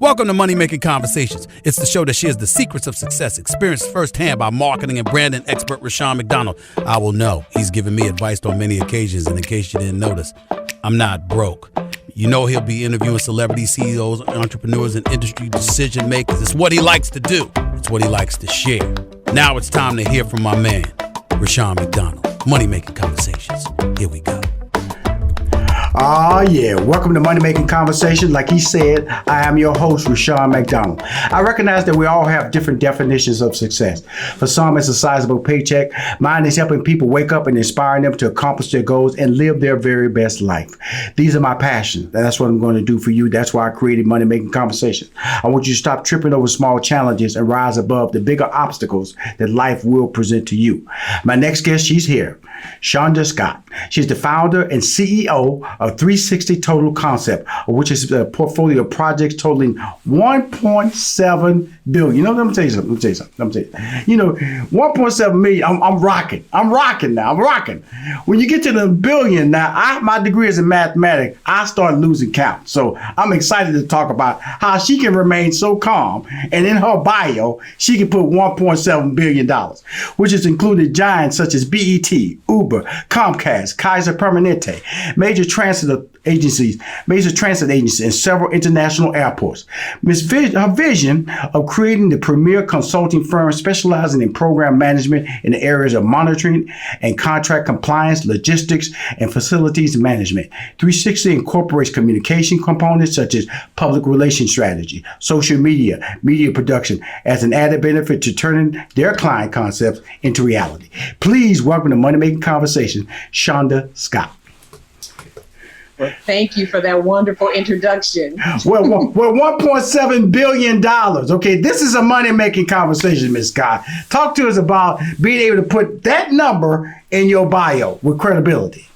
Welcome to Money Making Conversations. It's the show that shares the secrets of success, experienced firsthand by marketing and branding expert Rashawn McDonald. I will know he's given me advice on many occasions, and in case you didn't notice, I'm not broke. You know he'll be interviewing celebrity CEOs, entrepreneurs, and industry decision makers. It's what he likes to do. It's what he likes to share. Now it's time to hear from my man, Rashawn McDonald. Money Making Conversations. Here we go. Yeah. Welcome to Money Making Conversations. Like he said, I am your host, Rashawn McDonald. I recognize that we all have different definitions of success. For some, it's a sizable paycheck. Mine is helping people wake up and inspiring them to accomplish their goals and live their very best life. These are my passions. That's what I'm going to do for you. That's why I created Money Making Conversations. I want you to stop tripping over small challenges and rise above the bigger obstacles that life will present to you. My next guest, she's here, Shonda Scott. She's the founder and CEO of 360 Total Concept, which is a portfolio of projects totaling $1.7 billion. You know what? I'm gonna tell you something. You know, 1.7 million. I'm rocking. I'm rocking. When you get to the billion, now my degree is in mathematics. I start losing count. So I'm excited to talk about how she can remain so calm, and in her bio, she can put $1.7 billion, which has included giants such as BET, Uber, Comcast, Kaiser Permanente, major transit agencies, and several international airports. Her vision of creating the premier consulting firm specializing in program management in the areas of monitoring and contract compliance, logistics, and facilities management. 360 incorporates communication components such as public relations strategy, social media, media production as an added benefit to turning their client concepts into reality. Please welcome to Money Making Conversation, Shonda Scott. Well, thank you for that wonderful introduction. Well, $1.7 billion. Okay, this is a money-making conversation, Ms. Scott. Talk to us about being able to put that number in your bio with credibility.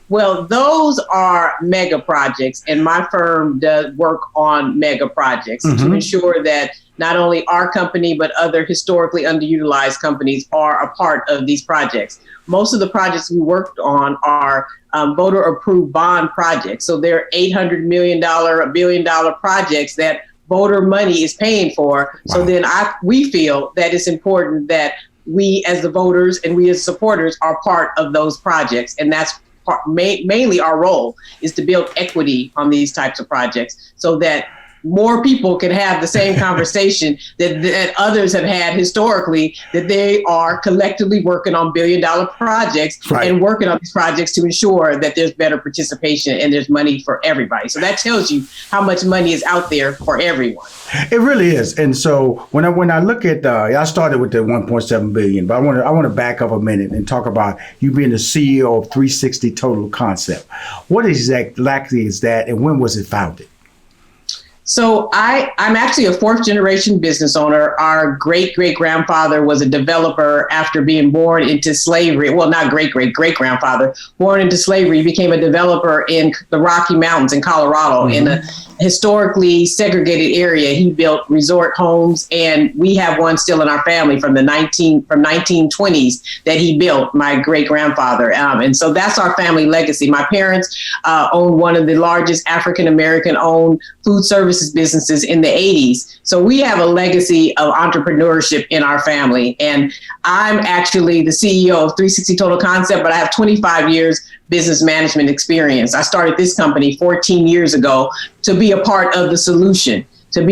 Well, those are mega projects, and my firm does work on mega projects to ensure that not only our company, but other historically underutilized companies are a part of these projects. Most of the projects we worked on are voter-approved bond projects. So they're $800 million, $1 billion projects that voter money is paying for. Wow. So then we feel that it's important that we as the voters and we as supporters are part of those projects. And that's mainly our role is to build equity on these types of projects so that more people can have the same conversation that others have had historically, that they are collectively working on billion-dollar projects and working on these projects to ensure that there's better participation and there's money for everybody. So that tells you how much money is out there for everyone. It really is. And so when I look at, I started with the 1.7 billion, but I want to back up a minute and talk about you being the CEO of 360 Total Concept. What exactly is that, and when was it founded? So I'm actually a fourth generation business owner. Our great-great-grandfather was a developer after being born into slavery. Well, not great-great-great-grandfather, born into slavery, he became a developer in the Rocky Mountains in Colorado in a historically segregated area. He built resort homes, and we have one still in our family from 1920s that he built, my great-grandfather. And so that's our family legacy. My parents owned one of the largest African-American owned food services businesses in the 80s. So we have a legacy of entrepreneurship in our family. And I'm actually the CEO of 360 Total Concept, but I have 25 years business management experience. I started this company 14 years ago to be a part of the solution. That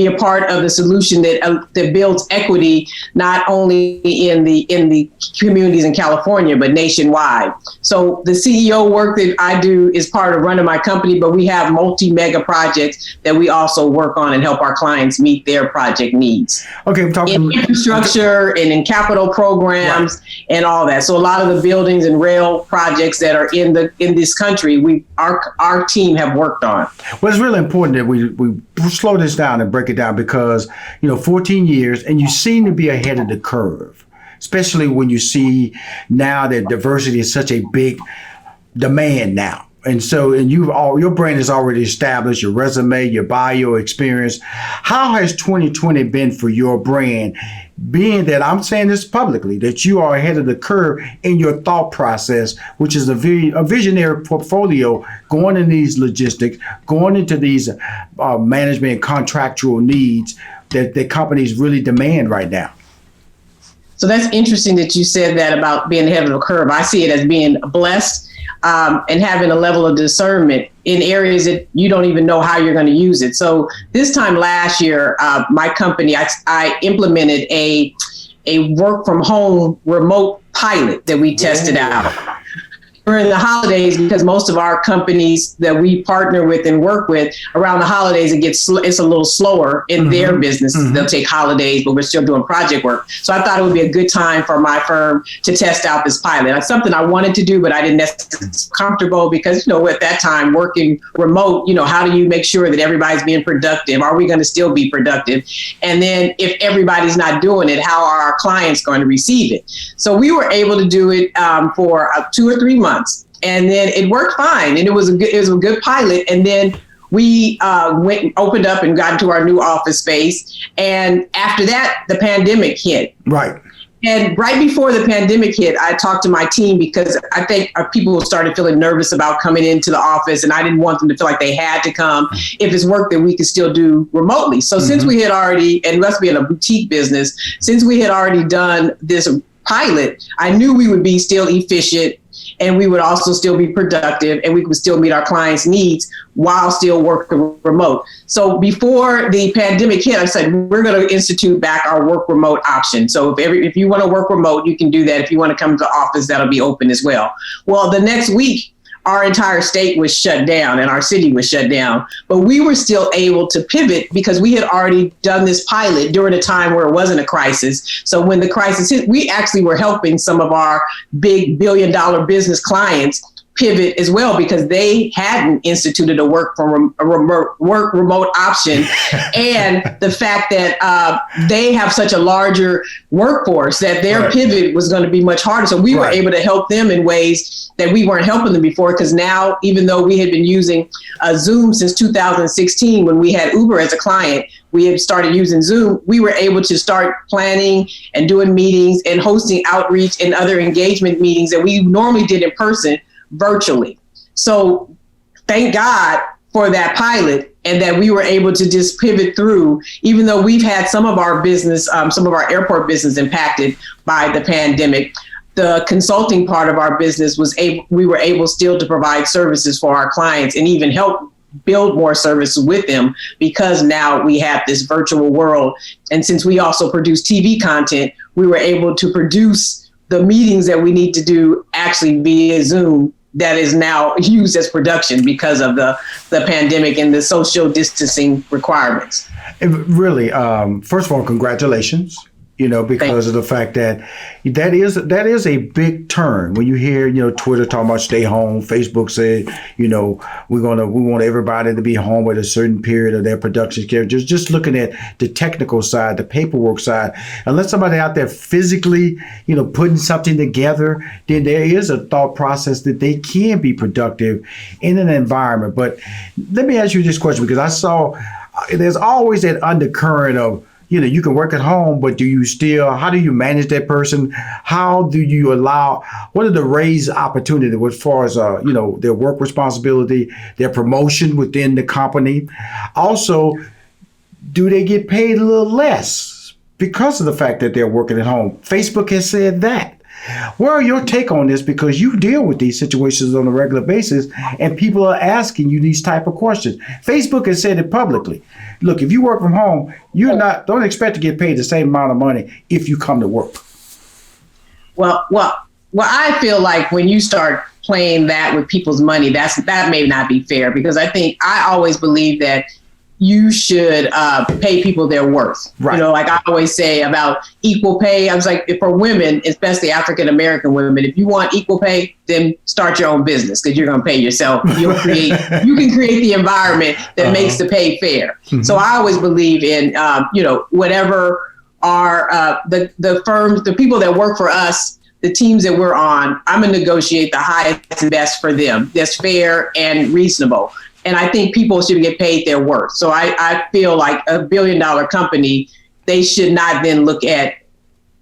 builds equity not only in the communities in California, but nationwide. So the CEO work that I do is part of running my company, but we have multi-mega projects that we also work on and help our clients meet their project needs. Okay, I'm talking in infrastructure and in capital programs and all that. So a lot of the buildings and rail projects that are in this country, our team have worked on. Well, it's really important that we slow this down and break it down because, 14 years and you seem to be ahead of the curve, especially when you see now that diversity is such a big demand now. And so, your brand is already established, your resume, your bio experience. How has 2020 been for your brand being that I'm saying this publicly, that you are ahead of the curve in your thought process, which is a visionary portfolio going in these logistics, going into these management and contractual needs that the companies really demand right now. So that's interesting that you said that about being ahead of the curve. I see it as being blessed and having a level of discernment in areas that you don't even know how you're going to use it. So this time last year, my company, I implemented a work from home remote pilot that we tested out during the holidays, because most of our companies that we partner with and work with around the holidays, it's a little slower in their businesses. They'll take holidays, but we're still doing project work. So I thought it would be a good time for my firm to test out this pilot. It's something I wanted to do, but I didn't necessarily feel comfortable because, at that time working remote, how do you make sure that everybody's being productive? Are we going to still be productive? And then if everybody's not doing it, how are our clients going to receive it? So we were able to do it for 2 or 3 months. And then it worked fine. And it was a good pilot. And then we went and opened up and got into our new office space. And after that, the pandemic hit. Right. And right before the pandemic hit, I talked to my team because I think people started feeling nervous about coming into the office, and I didn't want them to feel like they had to come if it's work that we could still do remotely. So since we had already, and let's be in a boutique business, since we had already done this pilot, I knew we would be still efficient, and we would also still be productive, and we could still meet our clients' needs while still working remote. So before the pandemic hit, I said, we're going to institute back our work remote option. So if you want to work remote, you can do that. If you want to come to the office, that'll be open as well. Well, the next week, our entire state was shut down and our city was shut down, but we were still able to pivot because we had already done this pilot during a time where it wasn't a crisis. So when the crisis hit, we actually were helping some of our big billion-dollar business clients pivot as well, because they hadn't instituted a work remote option. And the fact that they have such a larger workforce that their pivot was going to be much harder. So we were able to help them in ways that we weren't helping them before, because now, even though we had been using Zoom since 2016, when we had Uber as a client, we had started using Zoom, we were able to start planning and doing meetings and hosting outreach and other engagement meetings that we normally did in person virtually. So thank God for that pilot, and that we were able to just pivot through, even though we've had some of our business, some of our airport business impacted by the pandemic. The consulting part of our business we were able still to provide services for our clients and even help build more services with them, because now we have this virtual world. And since we also produce TV content, we were able to produce the meetings that we need to do actually via Zoom, that is now used as production because of the pandemic and the social distancing requirements. Really, first of all, congratulations. Because of the fact that is a big turn when you hear, Twitter talking about stay home, Facebook said, we want everybody to be home at a certain period of their production schedule. Just looking at the technical side, the paperwork side, unless somebody out there physically, putting something together, then there is a thought process that they can be productive in an environment. But let me ask you this question, because I saw there's always that undercurrent of, you can work at home, but how do you manage that person? How do you what are the raise opportunity as far as, their work responsibility, their promotion within the company? Also, do they get paid a little less because of the fact that they're working at home? Facebook has said that. What are your take on this? Because you deal with these situations on a regular basis, and people are asking you these type of questions. Facebook has said it publicly. Look, if you work from home, don't expect to get paid the same amount of money if you come to work. Well, I feel like when you start playing that with people's money, that may not be fair, because I always believe that you should pay people their worth. Right. Like I always say about equal pay, I was like, for women, especially African-American women, if you want equal pay, then start your own business, because you're going to pay yourself. You can create the environment that makes the pay fair. Mm-hmm. So I always believe in, whatever are the firms, the people that work for us, the teams that we're on, I'm going to negotiate the highest and best for them. That's fair and reasonable. And I think people should get paid their worth. So I feel like a $1 billion company, they should not then look at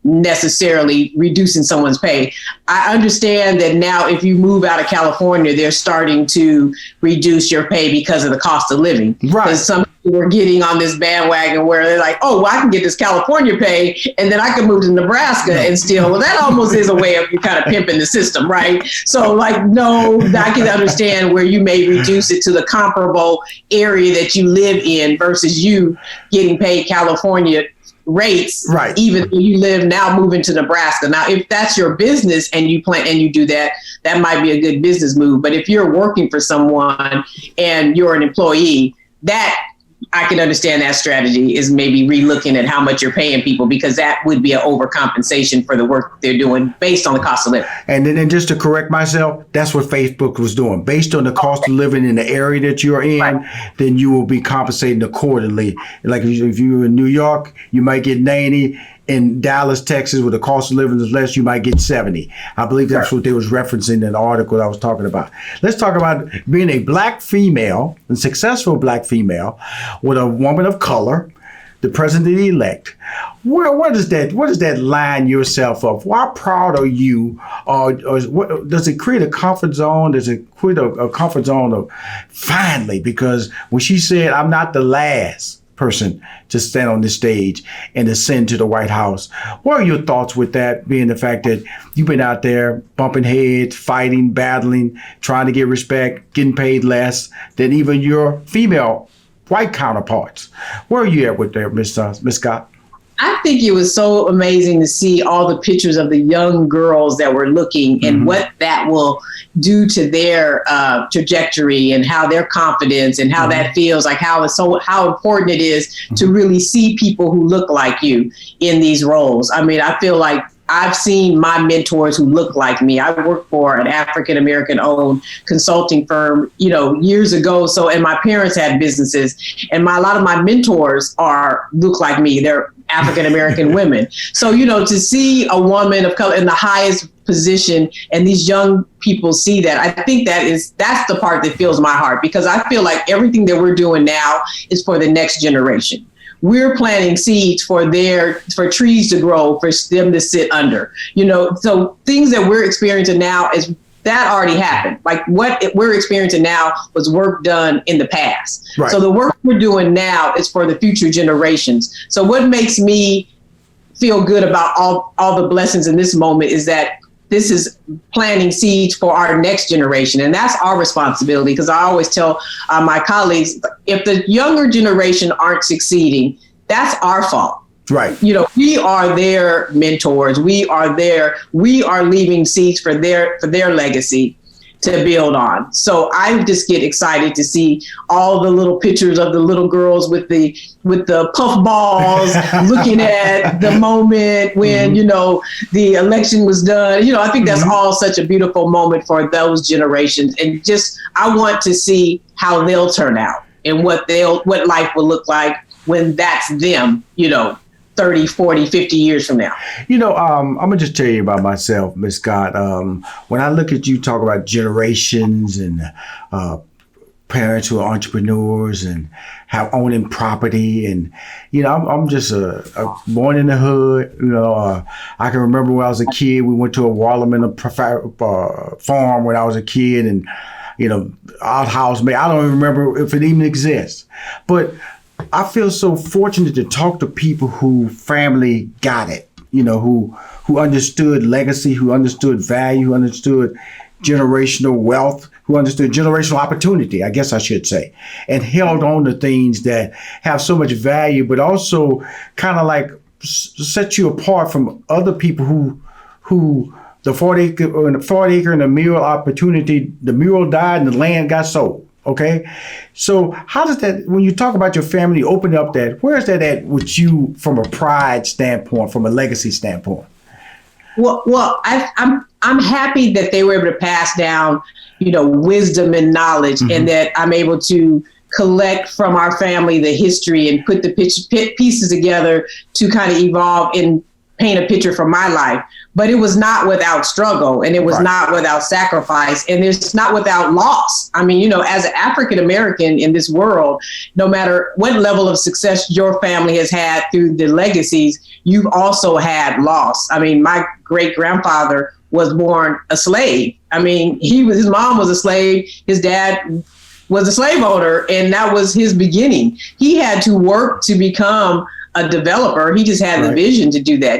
necessarily reducing someone's pay. I understand that now if you move out of California, they're starting to reduce your pay because of the cost of living. Right. Because some people are getting on this bandwagon where they're like, oh, well, I can get this California pay and then I can move to Nebraska and still, well, that almost is a way of you kind of pimping the system, right? So like, no, I can understand where you may reduce it to the comparable area that you live in versus you getting paid California rates, right? Even though you live now moving to Nebraska. Now, if that's your business and you plan and you do that, that might be a good business move. But if you're working for someone and you're an employee, that I can understand that strategy is maybe relooking at how much you're paying people, because that would be an overcompensation for the work they're doing based on the cost of living. And then just to correct myself, that's what Facebook was doing. Based on the cost of living in the area that you're in, right, then you will be compensated accordingly. Like if you're in New York, you might get 90. In Dallas, Texas, where the cost of living is less, you might get 70. I believe that's what they was referencing in the article I was talking about. Let's talk about being a black female, a successful black female, with a woman of color, the president-elect. What does that line yourself up? How proud are you? Or what, does it create a comfort zone? Does it create a comfort zone of finally? Because when she said, "I'm not the last person to stand on this stage and ascend to the White House," what are your thoughts with that, being the fact that you've been out there bumping heads, fighting, battling, trying to get respect, getting paid less than even your female white counterparts? Where are you at with that, Miss Scott? I think it was so amazing to see all the pictures of the young girls that were looking and what that will do to their trajectory and how their confidence and how that feels, like how important it is to really see people who look like you in these roles. I mean, I feel like I've seen my mentors who look like me. I worked for an African-American owned consulting firm, years ago. So, and my parents had businesses, and a lot of my mentors look like me. They're African-American women. So, to see a woman of color in the highest position and these young people see that, I think that's the part that fills my heart, because I feel like everything that we're doing now is for the next generation. We're planting seeds for trees to grow, for them to sit under, so things that we're experiencing now that already happened. Like what we're experiencing now was work done in the past. Right. So the work we're doing now is for the future generations. So what makes me feel good about all the blessings in this moment is that this is planting seeds for our next generation. And that's our responsibility, because I always tell my colleagues, if the younger generation aren't succeeding, that's our fault. Right. We are their mentors. We are leaving seeds for their legacy to build on. So I just get excited to see all the little pictures of the little girls with the puff balls looking at the moment when, the election was done. I think that's all such a beautiful moment for those generations. And just, I want to see how they'll turn out and what life will look like when that's them, 30, 40, 50 years from now. I'm going to just tell you about myself, Miss Scott. When I look at you talk about generations and parents who are entrepreneurs and have owning property, and I'm just born in the hood. I can remember when I was a kid, we went to a Wallerman farm when I was a kid, and outhouse. I don't even remember if it even exists, but I feel so fortunate to talk to people who family got it, who understood legacy, who understood value, who understood generational wealth, who understood generational opportunity, I guess I should say, and held on to things that have so much value, but also kind of like set you apart from other people who the 40 acre and the mural opportunity, the mural died and the land got sold. Okay. So how does that, when you talk about your family, open up that, where's that at with you from a pride standpoint, from a legacy standpoint? Well, I'm happy that they were able to pass down, wisdom and knowledge, and that I'm able to collect from our family the history and put the pieces together to kind of evolve in paint a picture from my life, but it was not without struggle, and it was not without sacrifice, and it's not without loss. I mean, as an African American in this world, no matter what level of success your family has had through the legacies, you've also had loss. I mean, my great grandfather was born a slave. I mean, his mom was a slave. His dad was a slave owner, and that was his beginning. He had to work to become a developer. He just had the vision to do that.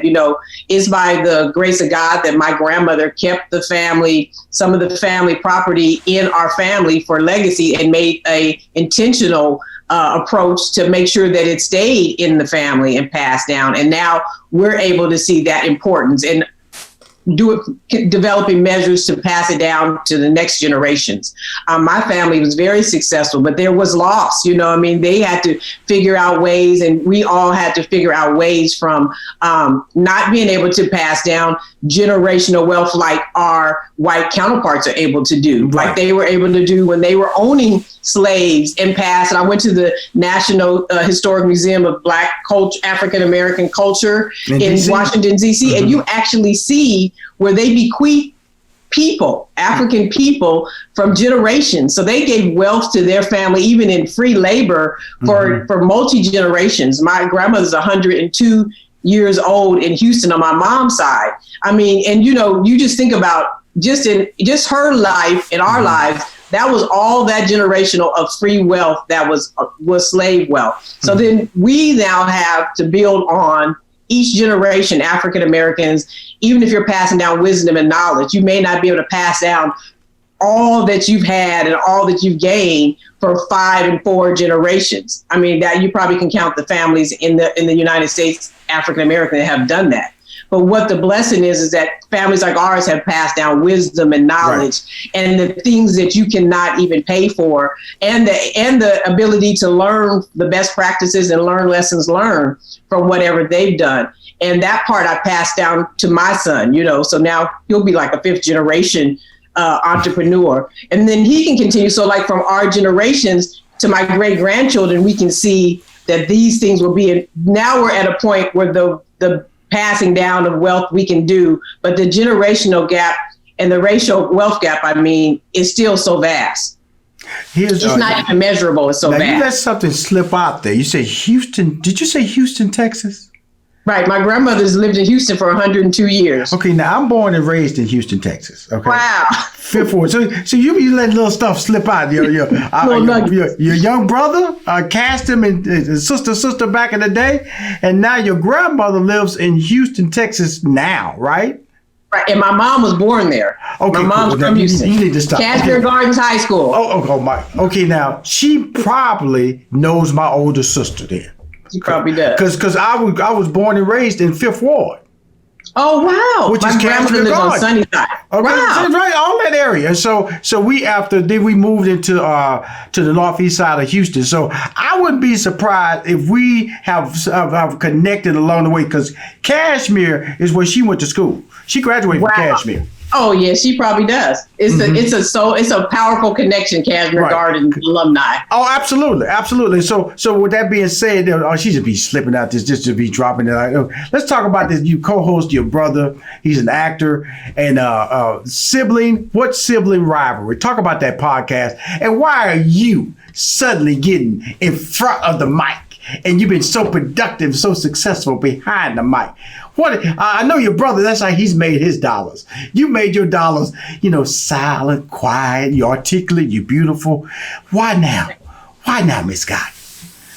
It's by the grace of God that my grandmother kept some of the family property in our family for legacy, and made a intentional approach to make sure that it stayed in the family and passed down. And now we're able to see that importance and developing measures to pass it down to the next generations. My family was very successful, but there was loss. They had to figure out ways, and we all had to figure out ways from not being able to pass down generational wealth like our white counterparts are able to do, like they were able to do when they were owning slaves and passed. And I went to the National Historic Museum of Black culture, African American culture in Washington, D.C., and you actually see where they bequeath people, African people, from generations. So they gave wealth to their family, even in free labor for multi-generations. My grandmother's 102 years old in Houston on my mom's side. I mean, and you just think about just her life and our lives, that was all that generational of free wealth that was slave wealth. So then we now have to build on each generation, African Americans. Even if you're passing down wisdom and knowledge, you may not be able to pass down all that you've had and all that you've gained for 5 and 4 generations. I mean, that you probably can count the families in the United States, African American, that have done that. But what the blessing is that families like ours have passed down wisdom and knowledge and the things that you cannot even pay for, and the ability to learn the best practices and learn lessons learned from whatever they've done. And that part I passed down to my son, so now he'll be like a 5th generation entrepreneur. And then he can continue. So like from our generations to my great grandchildren, we can see that these things will be. Now we're at a point where the passing down of wealth we can do, but the generational gap and the racial wealth gap, is still so vast. It's not even measurable. It's so vast. You let something slip out there. You say Houston. Did you say Houston, Texas? Right. My grandmother's lived in Houston for 102 years. Okay. Now I'm born and raised in Houston, Texas. Okay. Wow. 5th Ward. So you let little stuff slip out. Your young brother cast him and sister back in the day, and now your grandmother lives in Houston, Texas now, right? Right. And my mom was born there. Okay. My mom's from Houston. You need to stop. Cashmere Gardens High School. Oh my. Okay. Now she probably knows my older sister then. She probably does. Because I was born and raised in 5th Ward. Oh wow! Which my is grandmother lives on Sunnyside. Okay, wow! Right, all that area. So we moved into to the northeast side of Houston. So I wouldn't be surprised if we have connected along the way, because Cashmere is where she went to school. She graduated from Cashmere. Oh yeah, she probably does. It's a powerful connection, Cashmere Garden alumni. Oh, absolutely. So with that being said, she should be slipping out this just to be dropping it. Let's talk about this. You co-host your brother. He's an actor and sibling. What sibling rivalry? Talk about that podcast and why are you suddenly getting in front of the mic? And you've been so productive, so successful behind the mic. I know your brother, that's how he's made his dollars. You made your dollars, silent, quiet, you're articulate, you're beautiful. Why now? Why now, Miss Scott?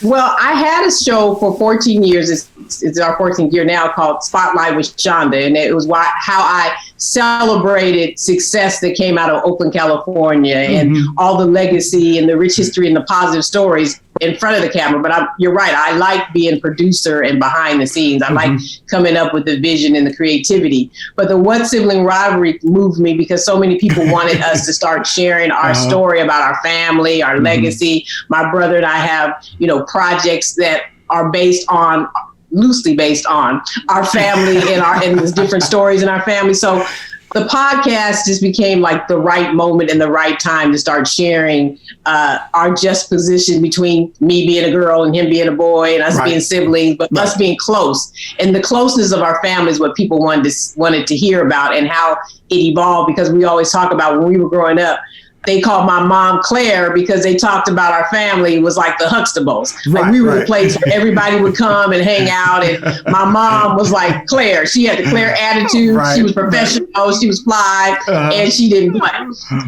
Well, I had a show for 14 years. It's our 14th year now, called Spotlight with Shonda. And it was how I celebrated success that came out of Oakland, California, and all the legacy and the rich history and the positive stories in front of the camera. But you're right. I like being producer and behind the scenes. I like coming up with the vision and the creativity. But the What Sibling Rivalry moved me because so many people wanted us to start sharing our story about our family, our legacy. My brother and I have, projects that are loosely based on our family and the different stories in our family. So the podcast just became like the right moment and the right time to start sharing our just position between me being a girl and him being a boy and us being siblings, but us being close. And the closeness of our family is what people wanted to hear about, and how it evolved, because we always talk about when we were growing up, they called my mom Claire because they talked about our family was like the Huxtables. Like we were the place where everybody would come and hang out. And my mom was like Claire. She had the Claire attitude. She was professional. She was fly, and she didn't play.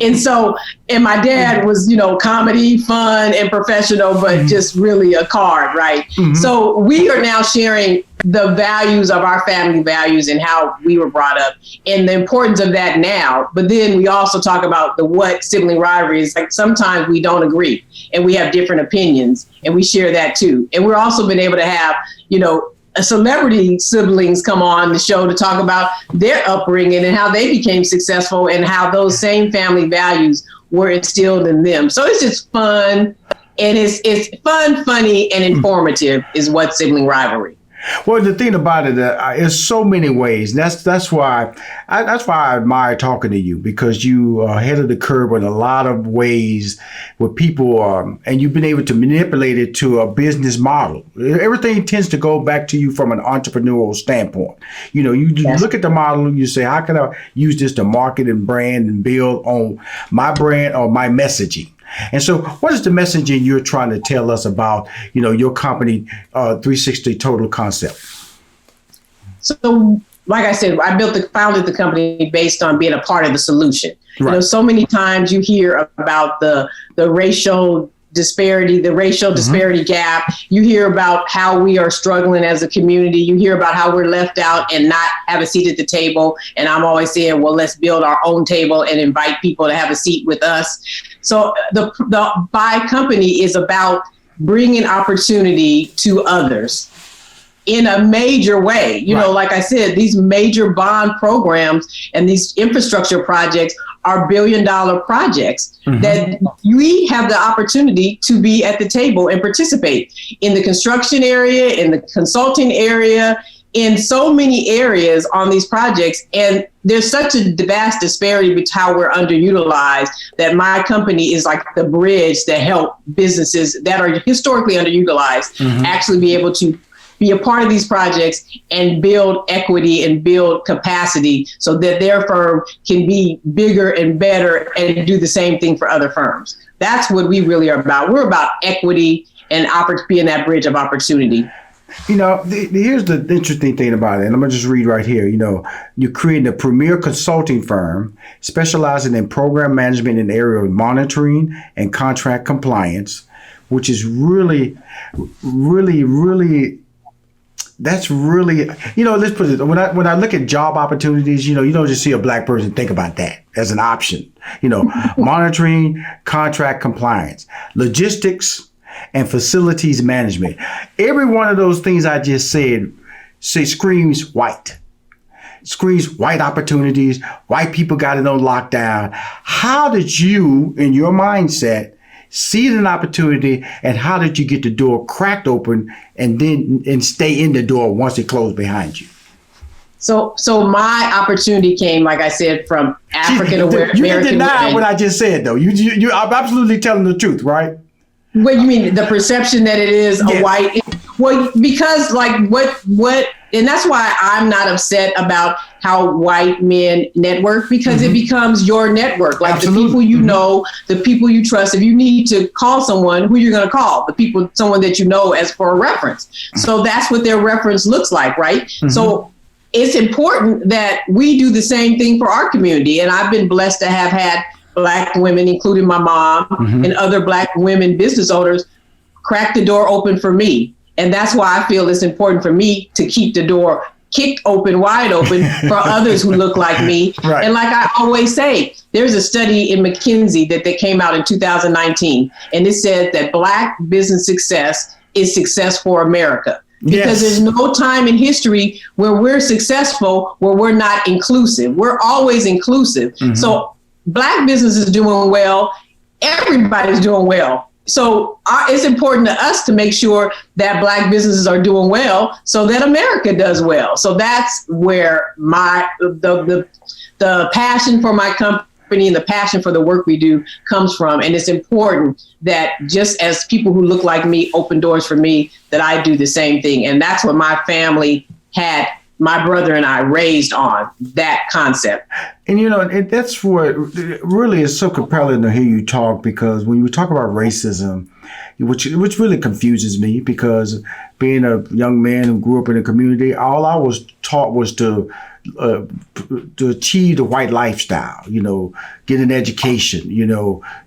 And so, and my dad was, you know, comedy, fun, and professional, but just really a card, right? So we are now sharing the values of our family values and how we were brought up and the importance of that now. But then we also talk about the what sibling rivalry is. Like sometimes we don't agree and we have different opinions, and we share that too. And we're also been able to have, you know, a celebrity siblings come on the show to talk about their upbringing and how they became successful and how those same family values were instilled in them. So it's just fun, and it's fun, funny, and informative is what sibling rivalry. Well, the thing about it, there's so many ways. That's why I admire talking to you, because you are ahead of the curve in a lot of ways with people, and you've been able to manipulate it to a business model. Everything tends to go back to you from an entrepreneurial standpoint. You know, you look at the model, you say, how can I use this to market and brand and build on my brand or my messaging? And so what is the messaging you're trying to tell us about, you know, your company, 360 Total Concept? So, like I said, I founded the company based on being a part of the solution. You know, so many times you hear about the racial disparity, the racial disparity gap. You hear about how we are struggling as a community. You hear about how we're left out and not have a seat at the table. And I'm always saying, well, let's build our own table and invite people to have a seat with us. So the Buy company is about bringing opportunity to others in a major way. You know, like I said, these major bond programs and these infrastructure projects are billion-dollar projects that we have the opportunity to be at the table and participate in the construction area, in the consulting area, in so many areas on these projects. And there's such a vast disparity between how we're underutilized that my company is like the bridge to help businesses that are historically underutilized actually be able to be a part of these projects and build equity and build capacity so that their firm can be bigger and better and do the same thing for other firms. That's what we really are about. We're about equity and being that bridge of opportunity. You know, here's the interesting thing about it, and I'm going to just read right here. You know, you're creating a premier consulting firm specializing in program management in the area of monitoring and contract compliance, which is really, that's really, you know, let's put it, when I look at job opportunities, you know, you don't just see a black person think about that as an option. You know, monitoring, contract compliance, logistics, and facilities management. Every one of those things I just said screams white. Screams white opportunities. White people got it on lockdown. How did you, in your mindset, see it an opportunity, and how did you get the door cracked open and stay in the door once it closed behind you? So my opportunity came, like I said, from African American. You didn't deny what I just said, though. I'm absolutely telling the truth, right? What you mean, the perception that it is a white? Well, because like what, and that's why I'm not upset about how white men network, because it becomes your network. Like the people you know, the people you trust. If you need to call someone, who you're going to call? The people, someone that you know as for a reference. So that's what their reference looks like, right? So it's important that we do the same thing for our community. And I've been blessed to have had Black women, including my mom and other Black women business owners, crack the door open for me. And that's why I feel it's important for me to keep the door kicked open, wide open for others who look like me. Right. And like I always say, there's a study in McKinsey that came out in 2019, and it said that Black business success is success for America. Because there's no time in history where we're successful, where we're not inclusive. We're always inclusive. So Black business is doing well. Everybody's doing well. it's important to us to make sure that Black businesses are doing well so that America does well. So that's where the passion for my company and the passion for the work we do comes from. And it's important that just as people who look like me open doors for me, that I do the same thing. And that's what my family had my brother and I raised on, that concept. And, that's what really is so compelling to hear you talk, because when you talk about racism, which really confuses me, because being a young man who grew up in a community, all I was taught was to achieve the white lifestyle, get an education,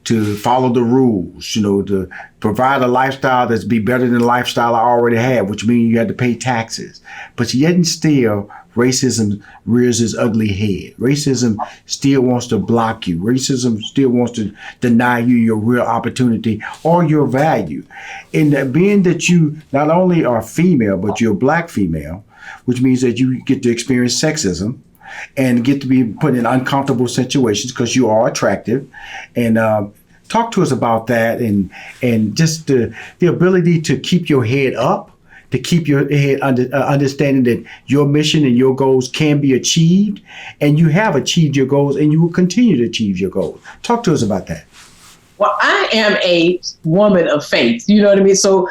to follow the rules, to provide a lifestyle that's be better than the lifestyle I already had, which means you had to pay taxes. But yet and still, racism rears its ugly head. Racism still wants to block you. Racism still wants to deny you your real opportunity or your value. And being that you not only are female, but you're a Black female, which means that you get to experience sexism and get to be put in uncomfortable situations because you are attractive. And talk to us about that, and just the ability to keep your head up, to keep your head understanding that your mission and your goals can be achieved, and you have achieved your goals and you will continue to achieve your goals. Talk to us about that. Well, I am a woman of faith. You know what I mean? So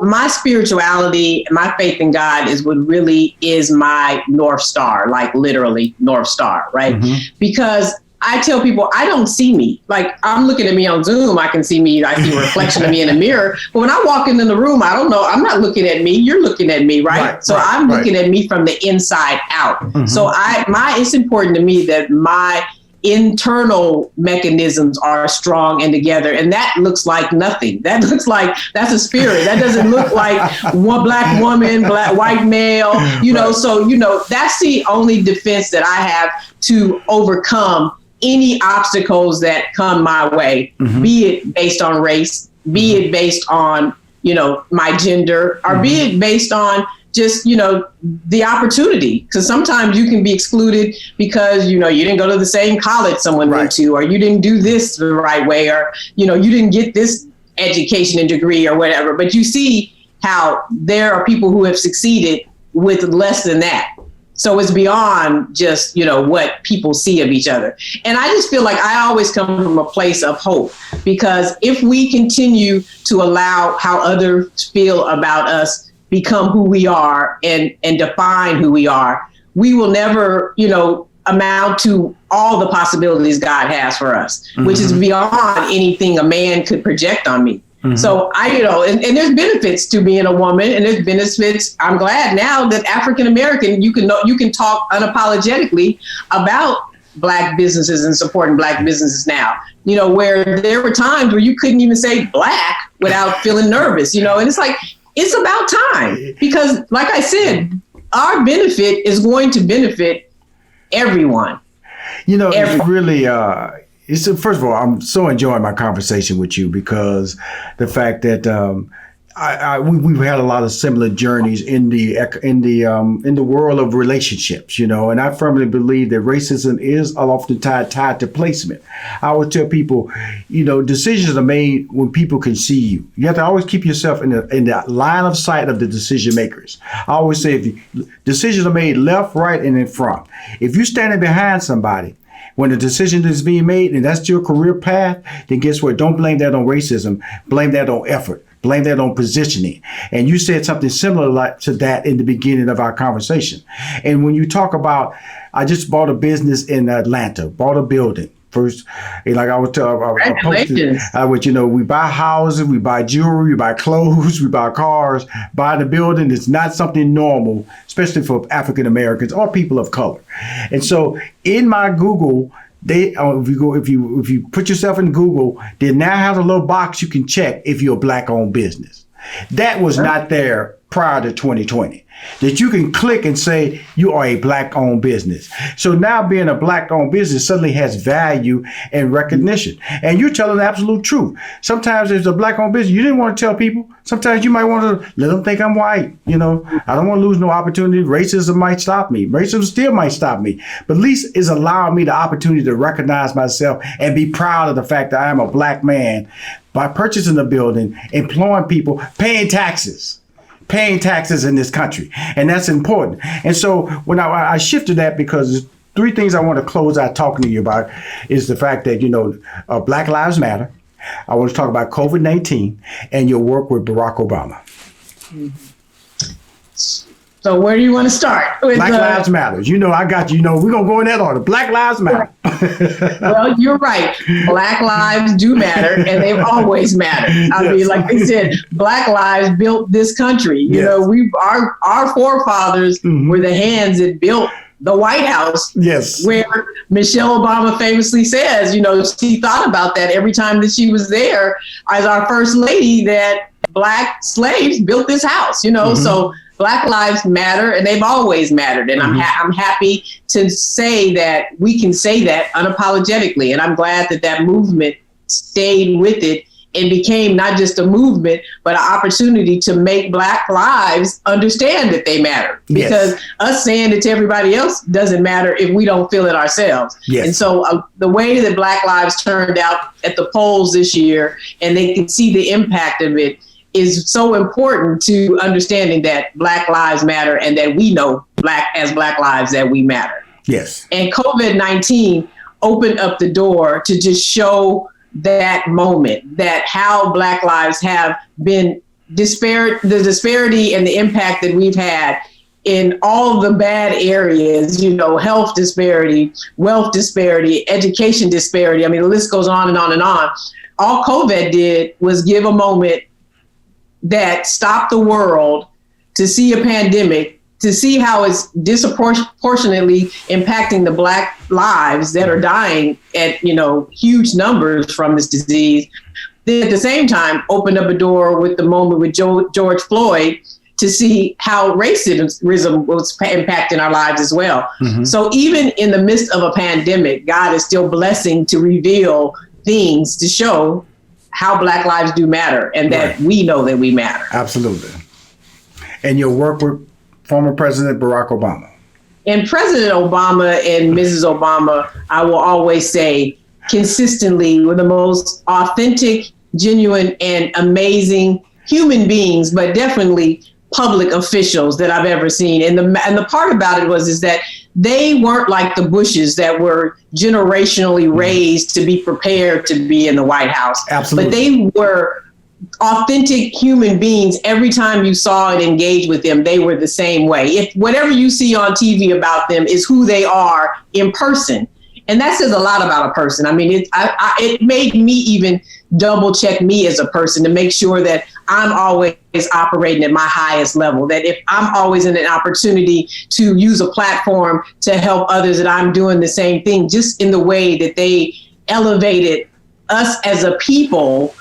my spirituality, my faith in God is what really is my North Star, like literally North Star, right? Mm-hmm. Because I tell people, I don't see me. Like, I'm looking at me on Zoom, I can see me, I see a reflection of me in a mirror. But when I walk into the room, I don't know, I'm not looking at me, you're looking at me, right? I'm looking at me from the inside out. Mm-hmm. So it's important to me that my internal mechanisms are strong and together. And that looks like nothing. That looks like that's a spirit. That doesn't look like one Black woman, white male, So, that's the only defense that I have to overcome any obstacles that come my way, mm-hmm. be it based on race, be it based on, my gender, or be it based on just, the opportunity. Because sometimes you can be excluded because, you didn't go to the same college someone went to, or you didn't do this the right way, or, you didn't get this education and degree or whatever. But you see how there are people who have succeeded with less than that. So it's beyond just, what people see of each other. And I just feel like I always come from a place of hope, because if we continue to allow how others feel about us become who we are and define who we are, we will never, amount to all the possibilities God has for us, mm-hmm. which is beyond anything a man could project on me. Mm-hmm. So and there's benefits to being a woman, and there's benefits. I'm glad now that African American, you can talk unapologetically about Black businesses and supporting Black businesses now, where there were times where you couldn't even say Black without feeling nervous, and it's like, it's about time, because like I said, our benefit is going to benefit everyone. It's really, first of all, I'm so enjoying my conversation with you, because the fact that we've had a lot of similar journeys in the world of relationships, and I firmly believe that racism is often tied to placement. I would tell people, decisions are made when people can see you. You have to always keep yourself in the line of sight of the decision makers. I always say, decisions are made left, right, and in front. If you're standing behind somebody when the decision is being made and that's your career path, then guess what? Don't blame that on racism. Blame that on effort. Blame that on positioning. And you said something similar to that in the beginning of our conversation. And when you talk about, I just bought a business in Atlanta, bought a building. First, like I was telling, we buy houses, we buy jewelry, we buy clothes, we buy cars. Buying a building is not something normal, especially for African Americans or people of color. And so in my Google, if you put yourself in Google, they now have a little box you can check if you're a Black-owned business. That was not there prior to 2020, that you can click and say you are a Black-owned business. So now being a Black-owned business suddenly has value and recognition. And you're telling the absolute truth. Sometimes as a Black-owned business, you didn't want to tell people. Sometimes you might want to let them think I'm white. You know, I don't want to lose no opportunity. Racism might stop me. Racism still might stop me. But at least it's allowing me the opportunity to recognize myself and be proud of the fact that I am a Black man by purchasing a building, employing people, paying taxes in this country. And that's important. And so when I shifted that, because there's three things I want to close out talking to you about is the fact that, Black Lives Matter. I want to talk about COVID-19 and your work with Barack Obama. So where do you want to start? Black Lives Matter. I got you. We're going to go in that order. Black Lives Matter. Well, you're right. Black lives do matter, and they've always mattered. I mean, like they said, Black lives built this country. Our forefathers were the hands that built the White House. Yes. Where Michelle Obama famously says, she thought about that every time that she was there as our first lady, that Black slaves built this house, so Black lives matter, and they've always mattered. And I'm happy to say that we can say that unapologetically. And I'm glad that movement stayed with it and became not just a movement, but an opportunity to make Black lives understand that they matter. Because us saying it to everybody else doesn't matter if we don't feel it ourselves. Yes. And so the way that Black lives turned out at the polls this year, and they can see the impact of it, is so important to understanding that Black lives matter, and that we know Black lives that we matter. Yes. And COVID-19 opened up the door to just show that moment, that how Black lives have been the disparity and the impact that we've had in all the bad areas, health disparity, wealth disparity, education disparity. I mean, the list goes on and on and on. All COVID did was give a moment that stopped the world to see a pandemic, to see how it's disproportionately impacting the Black lives that are dying at, huge numbers from this disease. Then at the same time, opened up a door with the moment with George Floyd to see how racism was impacting our lives as well. Mm-hmm. So even in the midst of a pandemic, God is still blessing to reveal things to show how Black lives do matter, and that we know that we matter. Absolutely. And your work with former President Barack Obama. And President Obama and Mrs. Obama, I will always say, consistently were the most authentic, genuine, and amazing human beings, but definitely public officials that I've ever seen. And the part about it is that they weren't like the Bushes that were generationally raised to be prepared to be in the White House. Absolutely. But they were authentic human beings. Every time you saw and engaged with them, they were the same way. If whatever you see on TV about them is who they are in person. And that says a lot about a person. I mean, it made me even double check me as a person to make sure that I'm always operating at my highest level, that if I'm always in an opportunity to use a platform to help others, that I'm doing the same thing, just in the way that they elevated us as a people,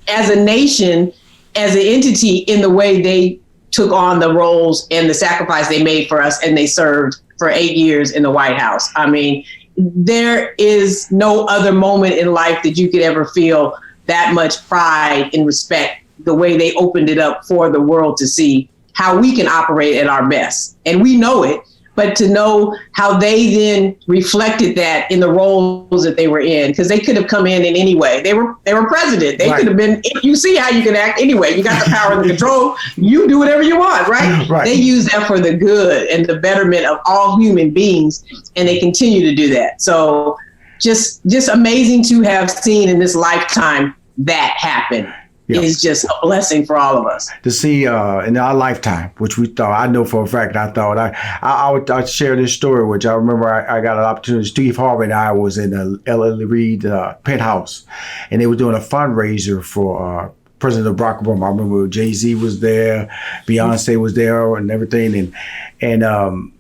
as a nation, as an entity, in the way they took on the roles and the sacrifice they made for us, and they served for 8 years in the White House. I mean, there is no other moment in life that you could ever feel that much pride and respect, the way they opened it up for the world to see how we can operate at our best. And we know it, but to know how they then reflected that in the roles that they were in, because they could have come in any way. They were president. They could have been, you see how you can act anyway. You got the power and the control. You do whatever you want, right? They use that for the good and the betterment of all human beings, and they continue to do that. So just amazing to have seen in this lifetime that happen. Is just a blessing for all of us. To see in our lifetime, which we thought, I know for a fact, I'd share this story, which I remember I got an opportunity. Steve Harvey and I was in the L.L. Reid penthouse, and they were doing a fundraiser for President Barack Obama. I remember Jay-Z was there, Beyonce was there, and everything. And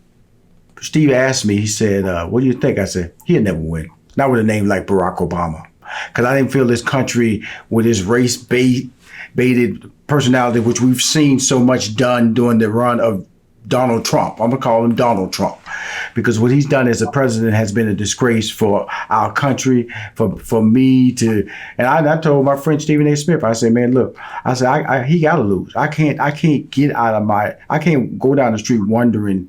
Steve asked me, he said, what do you think? I said, he'll never win. Not with a name like Barack Obama. because I didn't feel this country with its race-baited personality, which we've seen so much done during the run of Donald Trump. I'm going to call him Donald Trump, because what he's done as a president has been a disgrace for our country, for me to, and I told my friend Stephen A. Smith, I said, man, look, I said, he got to lose. I can't I can't go down the street wondering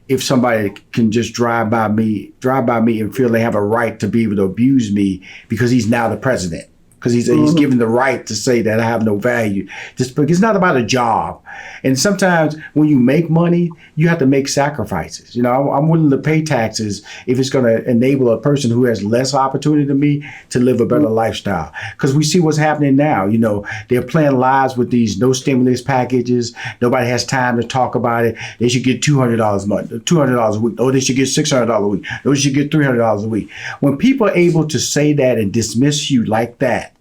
if somebody can just drive by me and feel they have a right to be able to abuse me because he's now the president. Because he's given the right to say that I have no value. Just because it's not about a job. And sometimes when you make money, you have to make sacrifices. You know, I'm willing to pay taxes if it's going to enable a person who has less opportunity than me to live a better lifestyle. Because we see what's happening now. You know, they're playing lives with these no stimulus packages. Nobody has time to talk about it. They should get $200 a month, $200 a week. Or they should get $600 a week. Or they should get $300 a week. When people are able to say that and dismiss you like that,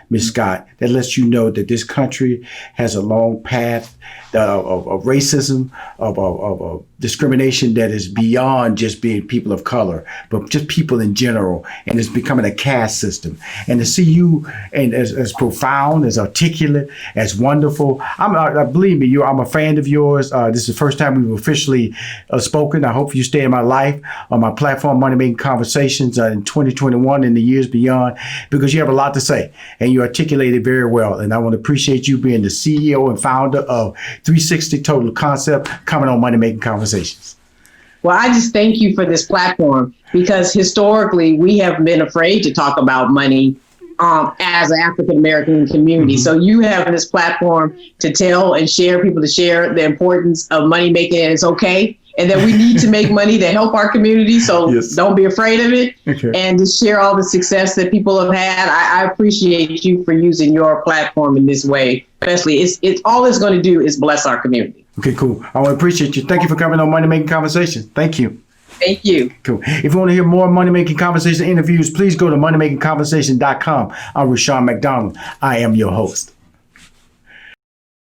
Ms. Scott, that lets you know that this country has a long path of racism, of discrimination that is beyond just being people of color, but just people in general, and it's becoming a caste system. And to see you and as profound, as articulate, as wonderful, believe me, I'm a fan of yours. This is the first time we've officially spoken. I hope you stay in my life on my platform, Money Making Conversations, in 2021 and the years beyond, because you have a lot to say and you articulate it very well. And I want to appreciate you being the CEO and founder of 360 Total Concept, coming on Money Making Conversations. Well, I just thank you for this platform, because historically we have been afraid to talk about money as an African American community. So you have this platform to tell and people to share the importance of money making, and it's okay. And that we need to make money to help our community. So Don't be afraid of it. Okay. And to share all the success that people have had. I appreciate you for using your platform in this way. Especially, it's all it's going to do is bless our community. Okay, cool. I want to appreciate you. Thank you for coming on Money Making Conversations. Thank you. Thank you. Cool. If you want to hear more Money Making Conversation interviews, please go to moneymakingconversation.com. I'm Rushion McDonald. I am your host.